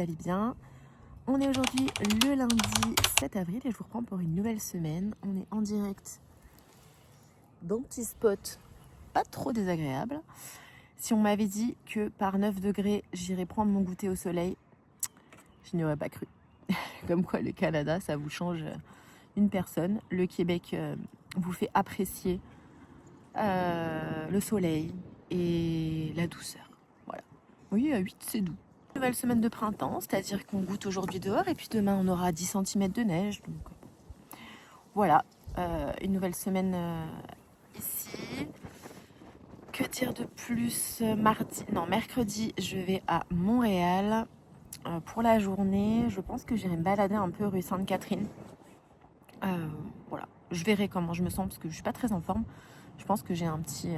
allez bien. On est aujourd'hui le lundi 7 avril et je vous reprends pour une nouvelle semaine. On est en direct dans petit spot pas trop désagréable. Si on m'avait dit que par 9 degrés j'irais prendre mon goûter au soleil, je n'y aurais pas cru. Comme quoi le Canada ça vous change une personne. Le Québec vous fait apprécier le soleil et la douceur. Voilà. Oui, à 8 c'est doux. Nouvelle semaine de printemps, c'est-à-dire qu'on goûte aujourd'hui dehors et puis demain on aura 10 cm de neige. Donc voilà, une nouvelle semaine ici. Que dire de plus? Mercredi, je vais à Montréal pour la journée. Je pense que j'irai me balader un peu rue Sainte-Catherine. Voilà, je verrai comment je me sens parce que je suis pas très en forme. Je pense que j'ai un petit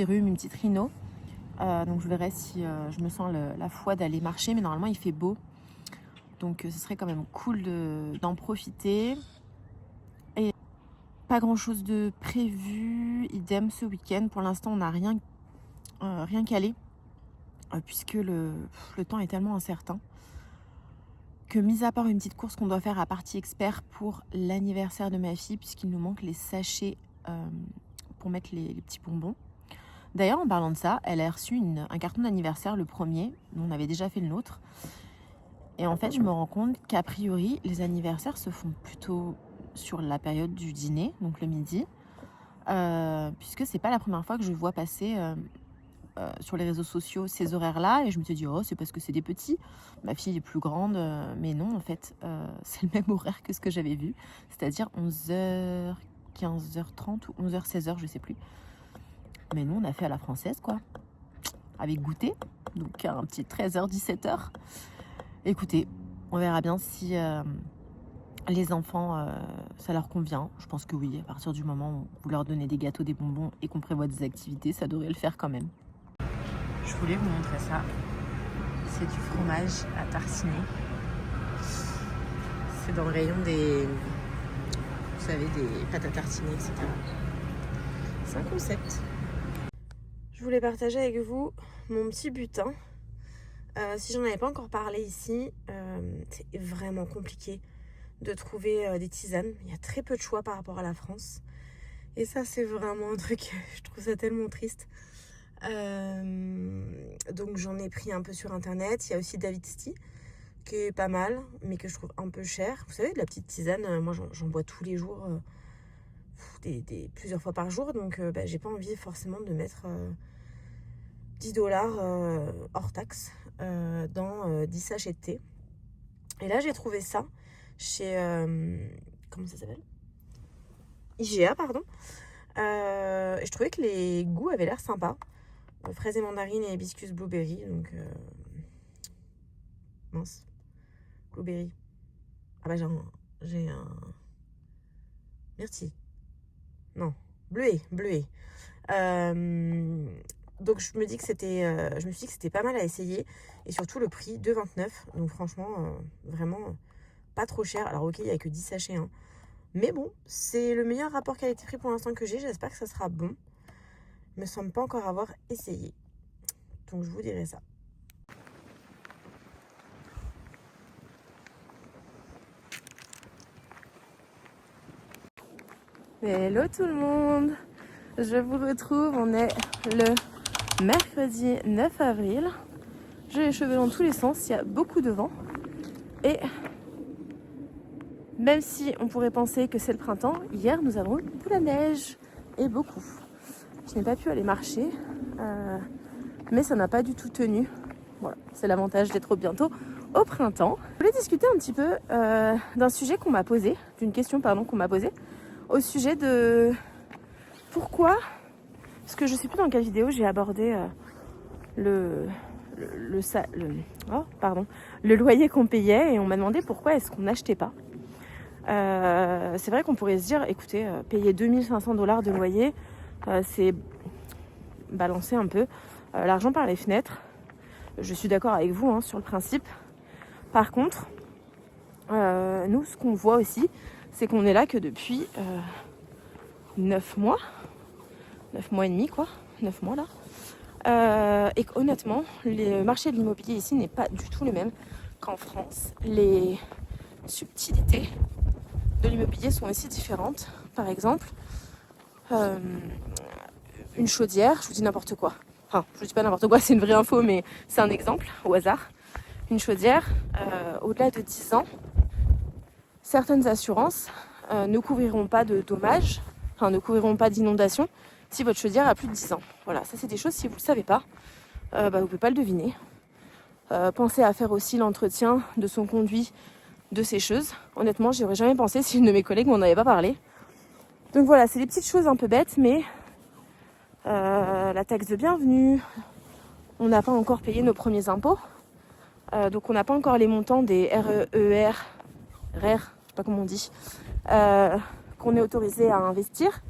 rhume, une petite rhino. Donc je verrai si je me sens la foi d'aller marcher, mais normalement il fait beau, donc ce serait quand même cool d'en profiter. Et pas grand chose de prévu, idem ce week-end. Pour l'instant on n'a rien calé, puisque le temps est tellement incertain que, mis à part une petite course qu'on doit faire à Partie Expert pour l'anniversaire de ma fille, puisqu'il nous manque les sachets pour mettre les petits bonbons. D'ailleurs, en parlant de ça, elle a reçu un carton d'anniversaire, le premier. Nous, on avait déjà fait le nôtre. Et en fait, je me rends compte qu'a priori, les anniversaires se font plutôt sur la période du dîner, donc le midi. Puisque c'est pas la première fois que je vois passer sur les réseaux sociaux ces horaires-là. Et je me suis dit, oh, c'est parce que c'est des petits. Ma fille est plus grande. Mais non, en fait, c'est le même horaire que ce que j'avais vu. C'est-à-dire 11h, 15h30 ou 11h, 16h, je sais plus. Mais nous, on a fait à la française, quoi. Avec goûter. Donc, un petit 13h, 17h. Écoutez, on verra bien si les enfants, ça leur convient. Je pense que oui. À partir du moment où vous leur donnez des gâteaux, des bonbons et qu'on prévoit des activités, ça devrait le faire quand même. Je voulais vous montrer ça. C'est du fromage à tartiner. C'est dans le rayon des... Vous savez, des pâtes à tartiner, etc. C'est un concept. Je voulais partager avec vous mon petit butin. Si j'en avais pas encore parlé ici, c'est vraiment compliqué de trouver des tisanes. Il y a très peu de choix par rapport à la France. Et ça, c'est vraiment un truc, je trouve ça tellement triste. Donc j'en ai pris un peu sur internet. Il y a aussi David's Tea, qui est pas mal, mais que je trouve un peu cher. Vous savez, de la petite tisane, moi j'en bois tous les jours, plusieurs fois par jour. Donc j'ai pas envie forcément de mettre... $10 hors taxe dans 10 sachets de thé. Et là, j'ai trouvé ça chez... comment ça s'appelle? IGA, pardon. Et je trouvais que les goûts avaient l'air sympas. Fraise et mandarine et hibiscus blueberry. Donc... mince. Blueberry. Ah bah j'ai un... Myrtille. Non. Bleuet. Donc je me suis dit que c'était pas mal à essayer. Et surtout le prix, 2,29. Donc franchement, vraiment pas trop cher. Alors ok, il n'y a que 10 sachets. Hein. Mais bon, c'est le meilleur rapport qualité-prix pour l'instant que j'ai. J'espère que ça sera bon. Il me semble pas encore avoir essayé. Donc je vous dirai ça. Hello tout le monde. Je vous retrouve. On est le mercredi 9 avril. J'ai les cheveux dans tous les sens, il y a beaucoup de vent. Et même si on pourrait penser que c'est le printemps, hier nous avons eu de la neige. Et beaucoup. Je n'ai pas pu aller marcher, mais ça n'a pas du tout tenu. Voilà, c'est l'avantage d'être bientôt au printemps. Je voulais discuter un petit peu d'un sujet qu'on m'a posé, d'une question qu'on m'a posée, au sujet de pourquoi, parce que je ne sais plus dans quelle vidéo j'ai abordé le loyer qu'on payait, et on m'a demandé pourquoi est-ce qu'on n'achetait pas. C'est vrai qu'on pourrait se dire, écoutez, payer $2500 de loyer, c'est balancer un peu l'argent par les fenêtres. Je suis d'accord avec vous sur le principe. Par contre, nous, ce qu'on voit aussi, c'est qu'on est là que depuis 9 mois et demi, quoi. 9 mois là. Et qu'honnêtement, le marché de l'immobilier ici n'est pas du tout le même qu'en France. Les subtilités de l'immobilier sont aussi différentes. Par exemple, une chaudière, je vous dis n'importe quoi. Enfin, je vous dis pas n'importe quoi, c'est une vraie info, mais c'est un exemple au hasard. Une chaudière, au-delà de 10 ans, certaines assurances ne couvriront pas de dommages, enfin ne couvriront pas d'inondations si votre chaudière a plus de 10 ans. Voilà, ça c'est des choses, si vous ne le savez pas, vous ne pouvez pas le deviner. Pensez à faire aussi l'entretien de son conduit de sécheuse. Honnêtement, j'y aurais jamais pensé si une de mes collègues m'en avait pas parlé. Donc voilà, c'est des petites choses un peu bêtes, mais la taxe de bienvenue, on n'a pas encore payé nos premiers impôts. Donc on n'a pas encore les montants des RER, je sais pas comment on dit, qu'on est autorisé à investir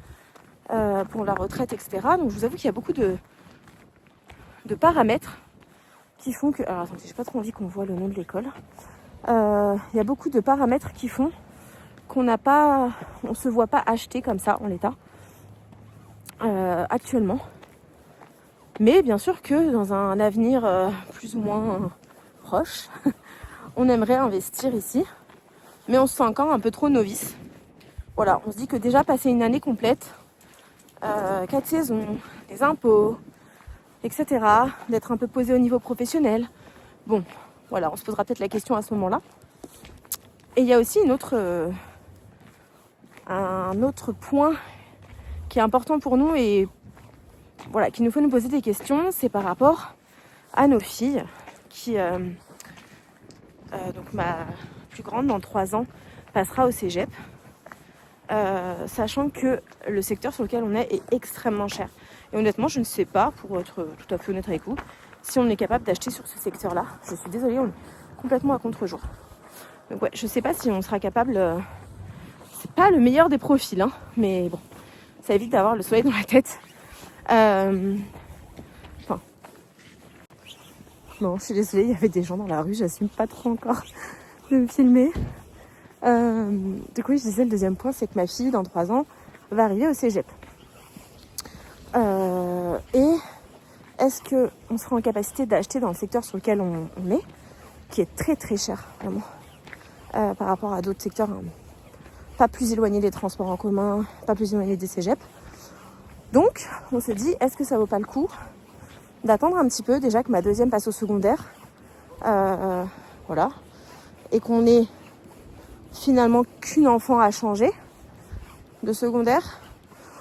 pour la retraite, etc. Donc je vous avoue qu'il y a beaucoup de paramètres qui font que... Alors attendez, j'ai pas trop envie qu'on voit le nom de l'école. Il y a beaucoup de paramètres qui font qu'on n'a pas... On se voit pas acheter comme ça en l'état actuellement. Mais bien sûr que dans un avenir plus ou moins proche, on aimerait investir ici. Mais on se sent encore un peu trop novice. Voilà, on se dit que déjà passer une année complète, 4 saisons, les impôts, etc., d'être un peu posé au niveau professionnel. Bon, voilà, on se posera peut-être la question à ce moment-là. Et il y a aussi un autre point qui est important pour nous et voilà, qu'il nous faut nous poser des questions, c'est par rapport à nos filles qui, donc ma plus grande dans 3 ans, passera au cégep, sachant que le secteur sur lequel on est extrêmement cher. Et honnêtement, je ne sais pas, pour être tout à fait honnête avec vous, si on est capable d'acheter sur ce secteur-là. Je suis désolée, on est complètement à contre-jour. Donc ouais, je ne sais pas si on sera capable... c'est pas le meilleur des profils, hein, mais bon, ça évite d'avoir le soleil dans la tête. Enfin... Non, je suis désolée, il y avait des gens dans la rue, j'assume pas trop encore de me filmer. Du coup, je disais, le deuxième point, c'est que ma fille, dans 3 ans, va arriver au cégep. Et est-ce qu'on sera en capacité d'acheter dans le secteur sur lequel on est, qui est très très cher, vraiment, par rapport à d'autres secteurs, hein, pas plus éloignés des transports en commun, pas plus éloignés des cégeps. Donc, on se dit, est-ce que ça vaut pas le coup d'attendre un petit peu, déjà que ma deuxième passe au secondaire, voilà, et qu'on ait finalement qu'une enfant à changer de secondaire.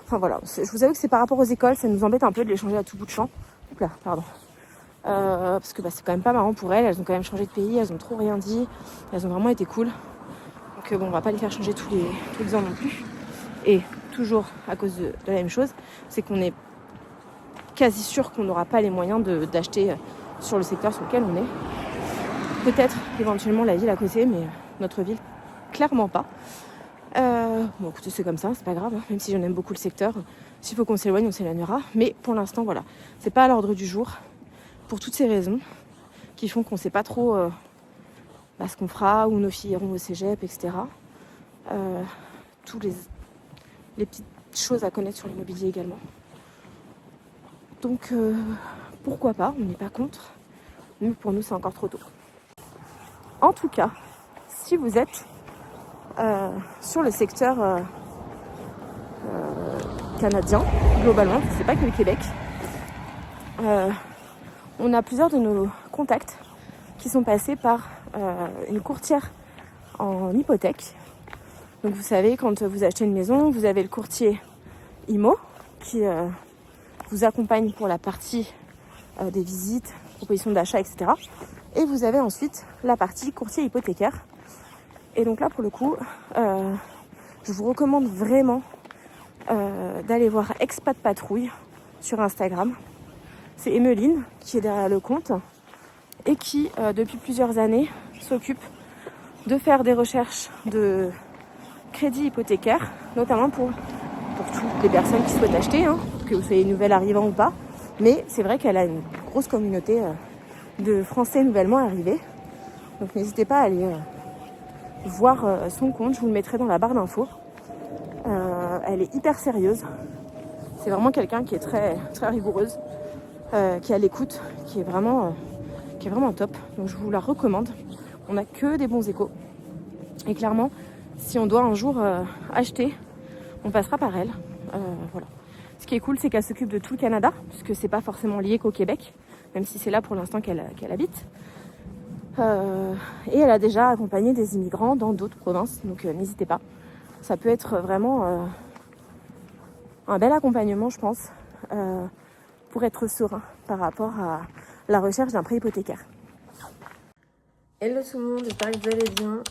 Enfin voilà, je vous avoue que c'est par rapport aux écoles, ça nous embête un peu de les changer à tout bout de champ. Oups là, pardon. Parce que c'est quand même pas marrant pour elles ont quand même changé de pays, elles ont trop rien dit, elles ont vraiment été cool. Donc bon, on va pas les faire changer tous les ans non plus. Et toujours à cause de la même chose, c'est qu'on est quasi sûr qu'on n'aura pas les moyens d'acheter sur le secteur sur lequel on est. Peut-être éventuellement la ville à côté, mais notre ville, clairement pas. Bon écoutez, c'est comme ça, c'est pas grave, hein, même si j'en aime beaucoup le secteur. S'il faut qu'on s'éloigne, on s'éloignera. Mais pour l'instant, voilà, c'est pas à l'ordre du jour. Pour toutes ces raisons qui font qu'on sait pas trop ce qu'on fera, où nos filles iront au cégep, etc. Tous les petites choses à connaître sur l'immobilier également. Donc pourquoi pas, on n'est pas contre. Mais pour nous, c'est encore trop tôt. En tout cas, si vous êtes sur le secteur canadien, globalement, c'est pas que le Québec, on a plusieurs de nos contacts qui sont passés par une courtière en hypothèque. Donc vous savez, quand vous achetez une maison, vous avez le courtier IMO qui vous accompagne pour la partie des visites, propositions d'achat, etc. Et vous avez ensuite la partie courtier hypothécaire. Et donc là, pour le coup, je vous recommande vraiment d'aller voir Expat Patrouille sur Instagram. C'est Emeline qui est derrière le compte et qui, depuis plusieurs années, s'occupe de faire des recherches de crédit hypothécaire, notamment pour toutes les personnes qui souhaitent acheter, hein, que vous soyez nouvelle arrivant ou pas. Mais c'est vrai qu'elle a une grosse communauté de Français nouvellement arrivés. Donc n'hésitez pas à aller voir son compte, je vous le mettrai dans la barre d'infos. Elle est hyper sérieuse. C'est vraiment quelqu'un qui est très, très rigoureuse. qui est à l'écoute, qui est vraiment top. Donc je vous la recommande. On n'a que des bons échos. Et clairement, si on doit un jour acheter, on passera par elle. Voilà. Ce qui est cool, c'est qu'elle s'occupe de tout le Canada, puisque c'est pas forcément lié qu'au Québec, même si c'est là pour l'instant qu'elle habite. Et elle a déjà accompagné des immigrants dans d'autres provinces, donc n'hésitez pas. Ça peut être vraiment un bel accompagnement, je pense, pour être serein par rapport à la recherche d'un prêt hypothécaire. Hello tout le monde, j'espère que vous allez bien.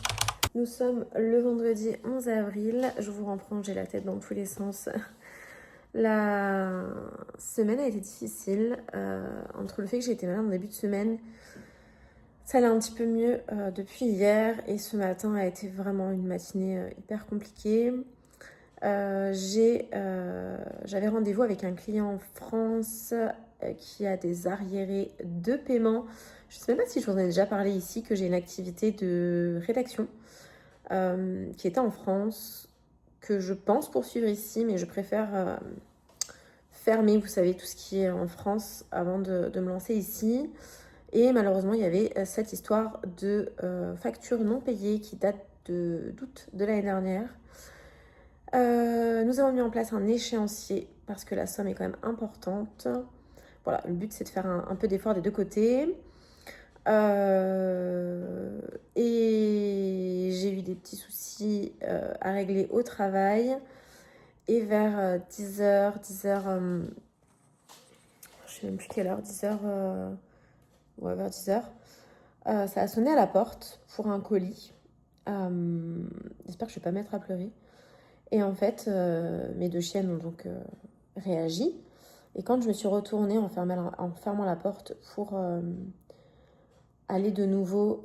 Nous sommes le vendredi 11 avril. Je vous reprends, j'ai la tête dans tous les sens. La semaine a été difficile. Entre le fait que j'ai été malade en début de semaine, ça allait un petit peu mieux depuis hier. Et ce matin a été vraiment une matinée hyper compliquée. J'avais rendez-vous avec un client en France qui a des arriérés de paiement. Je ne sais même pas si je vous en ai déjà parlé ici, que j'ai une activité de rédaction qui était en France, que je pense poursuivre ici, mais je préfère fermer, vous savez, tout ce qui est en France avant de me lancer ici. Et malheureusement, il y avait cette histoire de facture non payée qui date d'août de l'année dernière. Nous avons mis en place un échéancier parce que la somme est quand même importante. Voilà, le but c'est de faire un peu d'effort des deux côtés. Et j'ai eu des petits soucis à régler au travail. Et vers 10h, je sais même plus quelle heure, 10h, ouais, vers 10h, ça a sonné à la porte pour un colis. J'espère que je ne vais pas me mettre à pleurer. Et en fait, mes deux chiennes ont donc réagi. Et quand je me suis retournée en fermant la porte pour aller de nouveau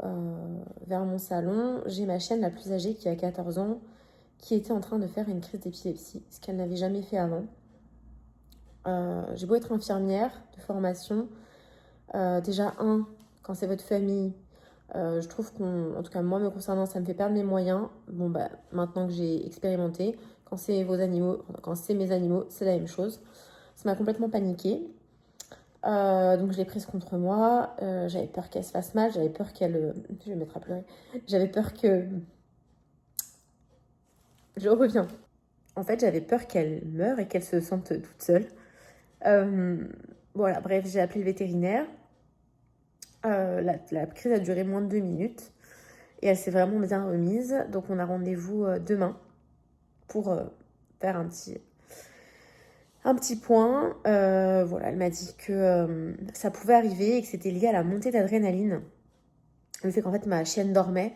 vers mon salon, j'ai ma chienne la plus âgée qui a 14 ans qui était en train de faire une crise d'épilepsie, ce qu'elle n'avait jamais fait avant. J'ai beau être infirmière de formation, déjà quand c'est votre famille, je trouve en tout cas moi me concernant, ça me fait perdre mes moyens. Bon bah maintenant que j'ai expérimenté, quand c'est mes animaux, c'est la même chose. Ça m'a complètement paniquée. Donc je l'ai prise contre moi. J'avais peur qu'elle se fasse mal, j'avais peur qu'elle... Je vais me mettre à pleurer. J'avais peur que... Je reviens. En fait, j'avais peur qu'elle meure et qu'elle se sente toute seule. Voilà, bref, j'ai appelé le vétérinaire. La crise a duré moins de 2 minutes et elle s'est vraiment bien remise. Donc on a rendez-vous demain pour faire un petit point. Voilà, elle m'a dit que ça pouvait arriver et que c'était lié à la montée d'adrénaline. Le fait qu'en fait ma chienne dormait,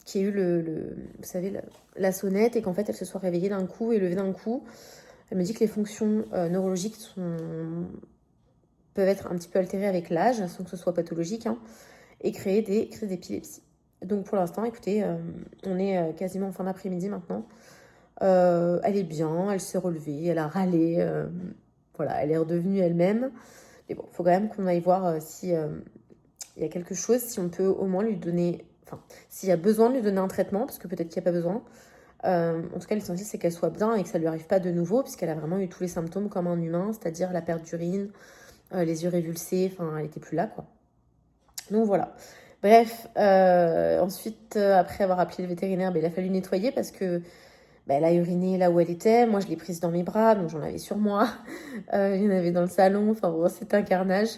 qu'il y ait eu vous savez, la sonnette et qu'en fait elle se soit réveillée d'un coup et levée d'un coup. Elle me dit que les fonctions neurologiques peuvent être un petit peu altérées avec l'âge, sans que ce soit pathologique, hein, et créer des crises d'épilepsie. Donc pour l'instant, écoutez, on est quasiment en fin d'après-midi maintenant. Elle est bien, elle s'est relevée, elle a râlé, voilà, elle est redevenue elle-même. Mais bon, il faut quand même qu'on aille voir si il y a quelque chose, si on peut au moins lui donner, enfin, s'il y a besoin de lui donner un traitement, parce que peut-être qu'il n'y a pas besoin. En tout cas, l'essentiel, c'est qu'elle soit bien et que ça ne lui arrive pas de nouveau, puisqu'elle a vraiment eu tous les symptômes comme un humain, c'est-à-dire la perte d'urine, les yeux révulsés, enfin, elle n'était plus là, quoi. Donc voilà. Bref, ensuite, après avoir appelé le vétérinaire, il a fallu nettoyer parce que elle a uriné là où elle était. Moi, je l'ai prise dans mes bras, donc j'en avais sur moi. Il y en avait dans le salon. Enfin bon, c'était un carnage.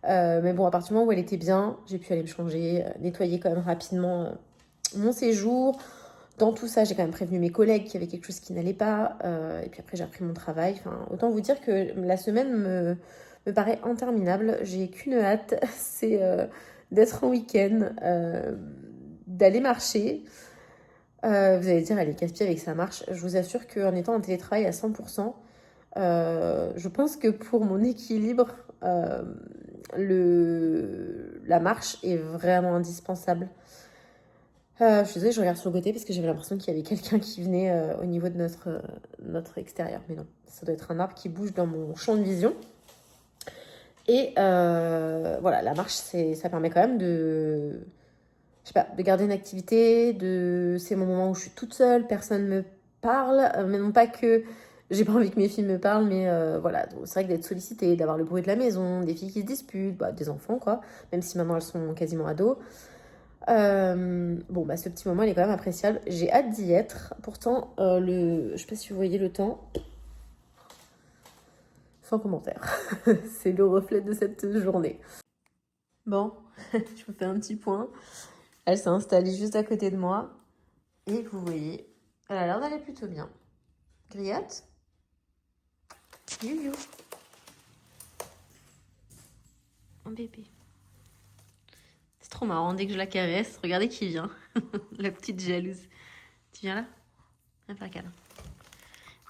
Mais bon, à partir du moment où elle était bien, j'ai pu aller me changer, nettoyer quand même rapidement mon séjour. Dans tout ça, j'ai quand même prévenu mes collègues qu'il y avait quelque chose qui n'allait pas. Et puis après, j'ai repris mon travail. Enfin, autant vous dire que la semaine me paraît interminable. J'ai qu'une hâte, c'est d'être en week-end, d'aller marcher. Vous allez dire, elle est casse-pied avec sa marche. Je vous assure qu'en étant en télétravail à 100%, je pense que pour mon équilibre, la marche est vraiment indispensable. Je suis désolée, je regarde sur le côté parce que j'avais l'impression qu'il y avait quelqu'un qui venait au niveau de notre extérieur. Mais non, ça doit être un arbre qui bouge dans mon champ de vision. Et voilà, la marche, ça permet quand même de garder une activité. C'est mon moment où je suis toute seule, personne ne me parle. Mais non pas que J'ai pas envie que mes filles me parlent, mais voilà, c'est vrai que d'être sollicitée, d'avoir le bruit de la maison, des filles qui se disputent, bah, des enfants quoi, même si maintenant elles sont quasiment ados. Bon, bah ce petit moment il est quand même appréciable. J'ai hâte d'y être. Pourtant, je sais pas si vous voyez le temps. Sans commentaire. C'est le reflet de cette journée. Bon, je vous fais un petit point. Elle s'est installée juste à côté de moi. Et vous voyez, elle a l'air d'aller plutôt bien. Griotte. You. Un bébé. C'est trop marrant, dès que je la caresse, regardez qui vient. La petite jalouse. Tu viens là? Viens faire un câlin.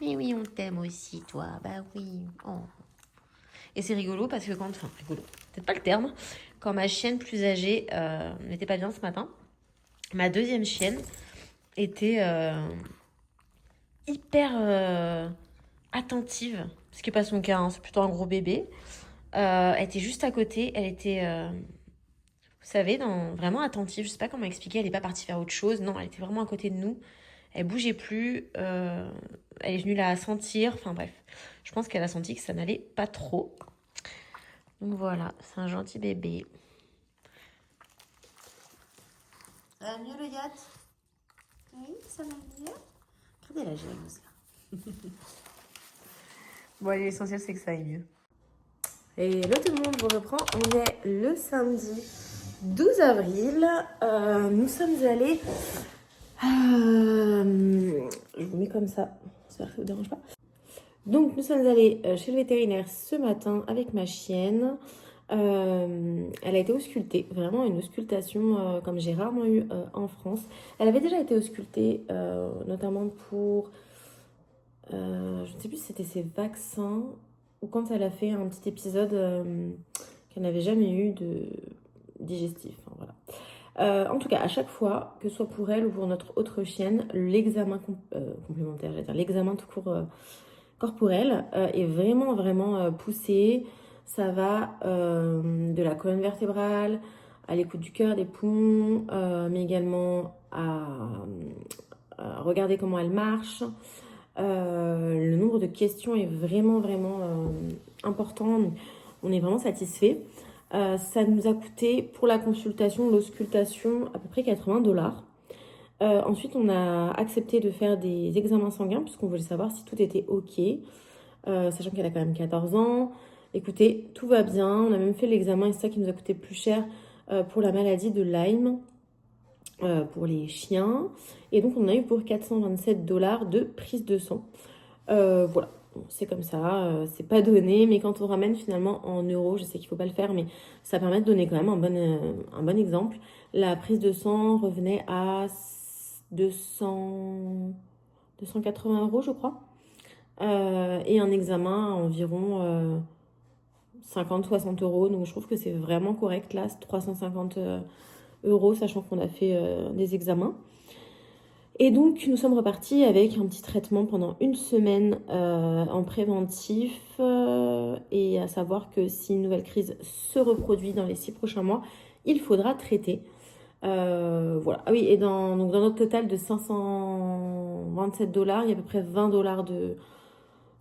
Oui, on t'aime aussi, toi. Bah oui. Oh. Et c'est rigolo parce que enfin, rigolo, peut-être pas le terme, quand ma chienne plus âgée n'était pas bien ce matin, ma deuxième chienne était hyper attentive, ce qui n'est pas son cas, hein, c'est plutôt un gros bébé. Elle était juste à côté, elle était, vous savez, vraiment attentive, je sais pas comment expliquer, elle n'est pas partie faire autre chose, non, elle était vraiment à côté de nous, elle bougeait plus, elle est venue la sentir, enfin bref, je pense qu'elle a senti que ça n'allait pas trop. Donc voilà, c'est un gentil bébé. Ça va mieux le yacht? Oui, ça va mieux. Regardez la jalouse là. Bon, allez, l'essentiel c'est que ça aille mieux. Et là tout le monde, je vous reprends. On est le samedi 12 avril. Nous sommes allés... je vous mets comme ça. J'espère que ça ne vous dérange pas. Donc nous sommes allés chez le vétérinaire ce matin avec ma chienne. Elle a été auscultée, vraiment une auscultation comme j'ai rarement eu en France. Elle avait déjà été auscultée, notamment pour, je ne sais plus si c'était ses vaccins ou quand elle a fait un petit épisode qu'elle n'avait jamais eu de digestif. Enfin, voilà. En tout cas, à chaque fois, que ce soit pour elle ou pour notre autre chienne, l'examen complémentaire, j'allais dire l'examen tout court corporel est vraiment poussé. Ça va de la colonne vertébrale à l'écoute du cœur, des poumons, mais également à regarder comment elle marche. Le nombre de questions est vraiment important. On est vraiment satisfait. Ça nous a coûté pour la consultation, l'auscultation, à peu près 80 $. Ensuite, on a accepté de faire des examens sanguins puisqu'on voulait savoir si tout était OK, sachant qu'elle a quand même 14 ans. Écoutez, tout va bien. On a même fait l'examen et c'est ça qui nous a coûté plus cher pour la maladie de Lyme pour les chiens. Et donc, on a eu pour 427 $ de prise de sang. Voilà. Bon, c'est comme ça, c'est pas donné, mais quand on ramène finalement en euros, je sais qu'il faut pas le faire, mais ça permet de donner quand même un bon exemple. La prise de sang revenait à 280 €, je crois. Et un examen à environ 50-60 €. Donc je trouve que c'est vraiment correct là, c'est 350 €, sachant qu'on a fait des examens. Et donc nous sommes repartis avec un petit traitement pendant une semaine en préventif. Et à savoir que si une nouvelle crise se reproduit dans les 6 prochains mois, il faudra traiter. Voilà. Ah oui, et donc dans notre total de 527 $, il y a à peu près 20 $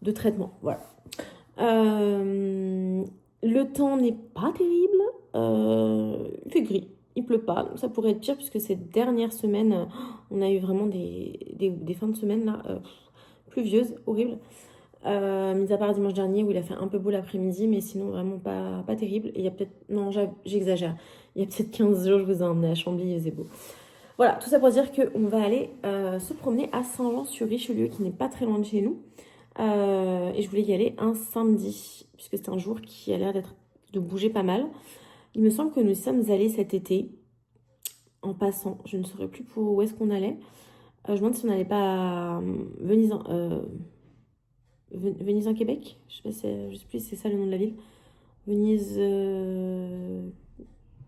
de traitement. Voilà. Le temps n'est pas terrible. Il fait gris. Il pleut pas. Donc ça pourrait être pire puisque ces dernières semaines, on a eu vraiment des fins de semaine là, pluvieuses, horribles. Mis à part dimanche dernier où il a fait un peu beau l'après-midi, mais sinon vraiment pas terrible. Et il y a peut-être, non, j'exagère. Il y a peut-être 15 jours, je vous ai emmené à Chambly, il faisait beau. Voilà, tout ça pour dire qu'on va aller se promener à Saint-Jean-sur-Richelieu, qui n'est pas très loin de chez nous. Et je voulais y aller un samedi, puisque c'est un jour qui a l'air de bouger pas mal. Il me semble que nous sommes allés cet été, en passant. Je ne saurais plus où est-ce qu'on allait. Je me demande si on n'allait pas à Venise, Venise en Québec. Je sais plus si c'est ça le nom de la ville. Venise,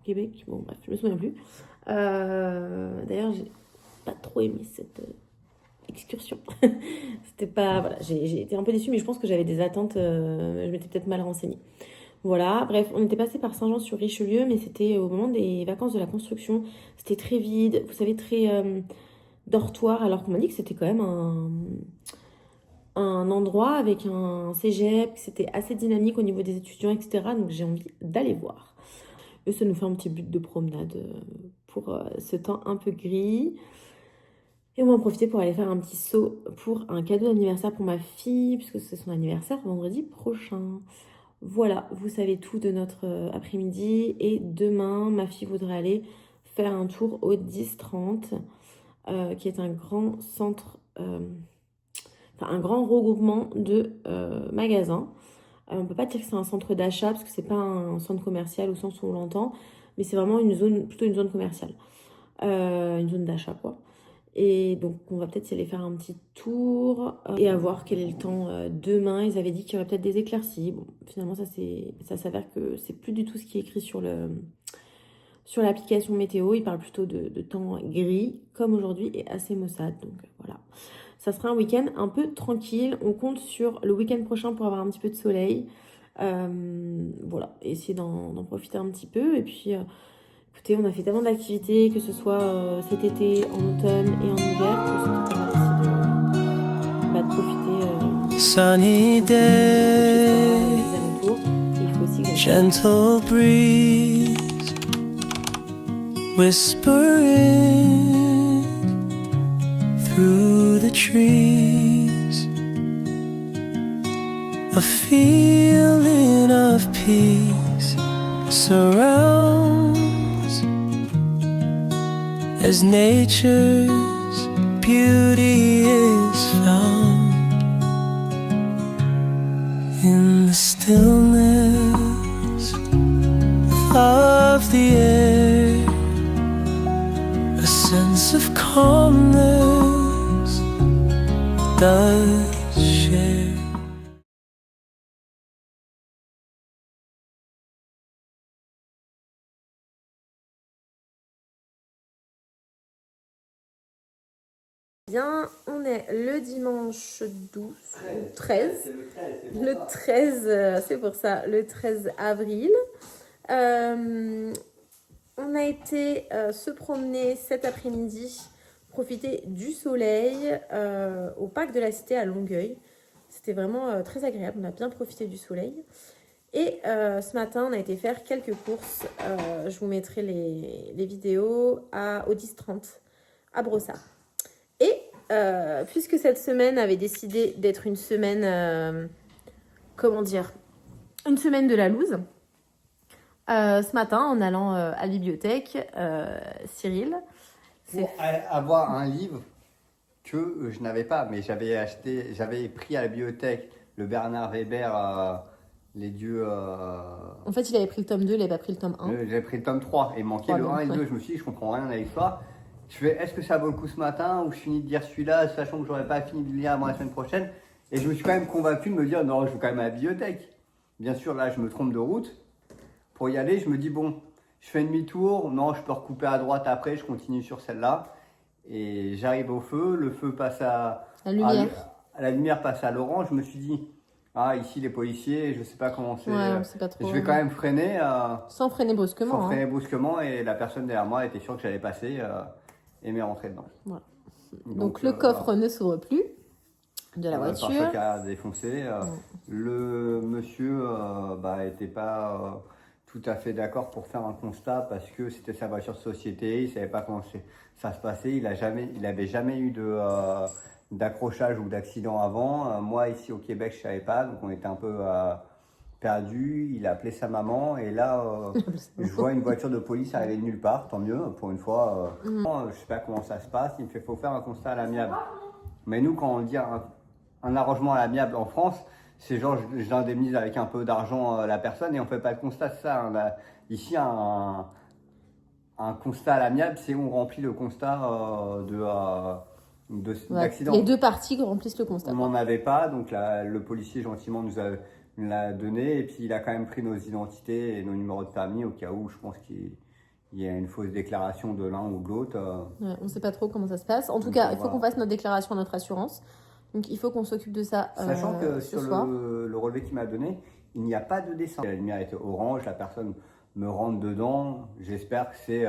Québec. Bon, bref, je me souviens plus. D'ailleurs, j'ai pas trop aimé cette excursion. C'était pas... Voilà, j'ai été un peu déçue, mais je pense que j'avais des attentes. Je m'étais peut-être mal renseignée. Voilà, bref, on était passé par Saint-Jean-sur-Richelieu, mais c'était au moment des vacances de la construction. C'était très vide, vous savez, très dortoir, alors qu'on m'a dit que c'était quand même un endroit avec un cégep, c'était assez dynamique au niveau des étudiants, etc. Donc j'ai envie d'aller voir. Eux, ça nous fait un petit but de promenade pour ce temps un peu gris. Et on va en profiter pour aller faire un petit saut pour un cadeau d'anniversaire pour ma fille, puisque c'est son anniversaire vendredi prochain. Voilà, vous savez tout de notre après-midi. Et demain, ma fille voudrait aller faire un tour au 10-30, qui est un grand centre, un grand regroupement de magasins. On ne peut pas dire que c'est un centre d'achat, parce que c'est pas un centre commercial au sens où on l'entend, mais c'est vraiment une zone, plutôt une zone commerciale. Une zone d'achat, quoi. Et donc, on va peut-être y aller faire un petit tour et à voir quel est le temps demain. Ils avaient dit qu'il y aurait peut-être des éclaircies. Bon, finalement, ça s'avère que c'est plus du tout ce qui est écrit sur l'application météo. Ils parlent plutôt de temps gris, comme aujourd'hui, et assez maussade. Donc, voilà. Ça sera un week-end un peu tranquille. On compte sur le week-end prochain pour avoir un petit peu de soleil. Voilà, essayer d'en profiter un petit peu. Et puis... écoutez, on a fait tellement d'activités, que ce soit cet été, en automne et en hiver, que c'était pas mal aussi de profiter Sunny des day, alentours. Et il faut aussi que gentle breeze, whispering through the trees, a feeling of peace surrounds as nature's beauty is found in the stillness of the air, a sense of calmness does share. Bien, on est le dimanche 12 ou 13. Le 13, c'est pour ça, le 13 avril. On a été se promener cet après-midi, profiter du soleil au parc de la Cité à Longueuil. C'était vraiment très agréable, on a bien profité du soleil. Et ce matin, on a été faire quelques courses. Je vous mettrai les vidéos au 10-30 à Brossard. Et puisque cette semaine avait décidé d'être une semaine, une semaine de la loose, ce matin, en allant à la bibliothèque, Cyril... Pour avoir un livre que je n'avais pas, mais j'avais pris à la bibliothèque le Bernard Weber, Les Dieux... En fait, il avait pris le tome 2, il n'avait pas pris le tome 1. J'avais pris le tome 3 et il manquait le 1 et le 2. Je me suis dit, je comprends rien à l'histoire. Je fais, est-ce que ça vaut le coup ce matin ou je finis de lire celui-là, sachant que j'aurais pas fini de lire avant la semaine prochaine. Et je me suis quand même convaincu de me dire, non, je vais quand même à la bibliothèque. Bien sûr, là, je me trompe de route. Pour y aller, je me dis, bon, je fais demi-tour. Non, je peux recouper à droite après, je continue sur celle-là. Et j'arrive au feu, le feu passe à la lumière. La lumière passe à l'orange. Je me suis dit, ah, ici les policiers, je sais pas comment c'est. Ouais, on sait pas trop. Je vais quand même freiner. Sans freiner brusquement. Sans freiner brusquement, et la personne derrière moi était sûre que j'allais passer et m'est rentrée dedans. Voilà. Donc le coffre ne s'ouvre plus de la voiture. Le pare-choc a défoncé. Le monsieur était pas tout à fait d'accord pour faire un constat parce que c'était sa voiture de société, il savait pas comment ça se passait, il avait jamais eu d'accrochage ou d'accident avant. Moi ici au Québec je savais pas, donc on était un peu perdu. Il a appelé sa maman et là je vois une voiture de police arriver de nulle part, tant mieux pour une fois. Je sais pas comment ça se passe, il me fait faut faire un constat à l'amiable. Mais nous quand on dit un arrangement à l'amiable en France, c'est genre j'indemnise avec un peu d'argent la personne et on fait pas de constat, c'est ça. Ici un constat à l'amiable, c'est on remplit le constat d'accident. Les deux parties qui remplissent le constat. On n'en avait pas, donc le policier gentiment nous l'a donné et puis il a quand même pris nos identités et nos numéros de permis au cas où je pense qu'il y a une fausse déclaration de l'un ou de l'autre. Ouais, on ne sait pas trop comment ça se passe. En tout cas, il faut qu'on fasse notre déclaration à notre assurance. Donc il faut qu'on s'occupe de ça. Sachant que sur le relevé qu'il m'a donné, il n'y a pas de dessin. La lumière était orange, la personne me rentre dedans. J'espère que c'est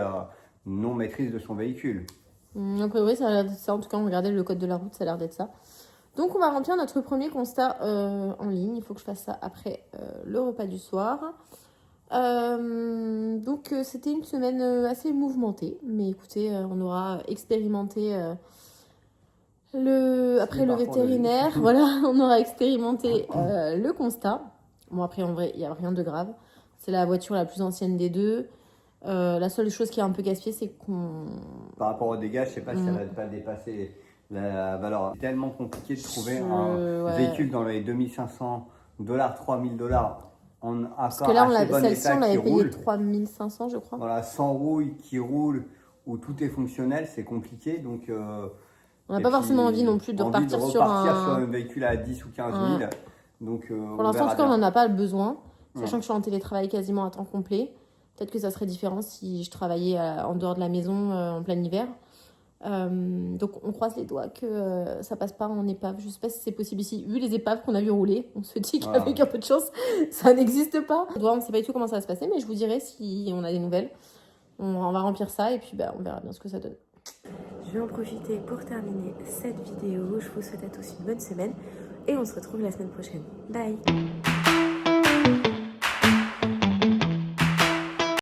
non-maîtrise de son véhicule. A priori, ça a l'air d'être ça. En tout cas, on regardait le code de la route, ça a l'air d'être ça. Donc on va remplir notre premier constat en ligne. Il faut que je fasse ça après le repas du soir. Donc c'était une semaine assez mouvementée. Mais écoutez, on aura expérimenté après le vétérinaire. Voilà, on aura expérimenté le constat. Bon après en vrai, il n'y a rien de grave. C'est la voiture la plus ancienne des deux. La seule chose qui est un peu gaspillée, c'est qu'on... Par rapport aux dégâts, je sais pas si elle n'a pas dépassé la valeur. C'est tellement compliqué de trouver un véhicule dans les $2500, $3000 en Parce que là, celle-ci, on l'avait payé 3500, je crois. Voilà, sans rouille, qui roule, où tout est fonctionnel, c'est compliqué. Donc, on n'a pas forcément envie non plus de repartir sur un véhicule à 10 ou 15 000. Donc, pour l'instant, en tout cas, on n'en a pas le besoin. Sachant que je suis en télétravail quasiment à temps complet. Peut-être que ça serait différent si je travaillait en dehors de la maison en plein hiver. Donc on croise les doigts que ça passe pas en épave. Je sais pas si c'est possible ici. Vu les épaves qu'on a vu rouler, on se dit qu'avec un peu de chance, ça n'existe pas. On ne sait pas du tout comment ça va se passer, mais je vous dirai si on a des nouvelles. On va remplir ça et puis on verra bien ce que ça donne. Je vais en profiter pour terminer cette vidéo. Je vous souhaite à tous une bonne semaine et on se retrouve la semaine prochaine. Bye!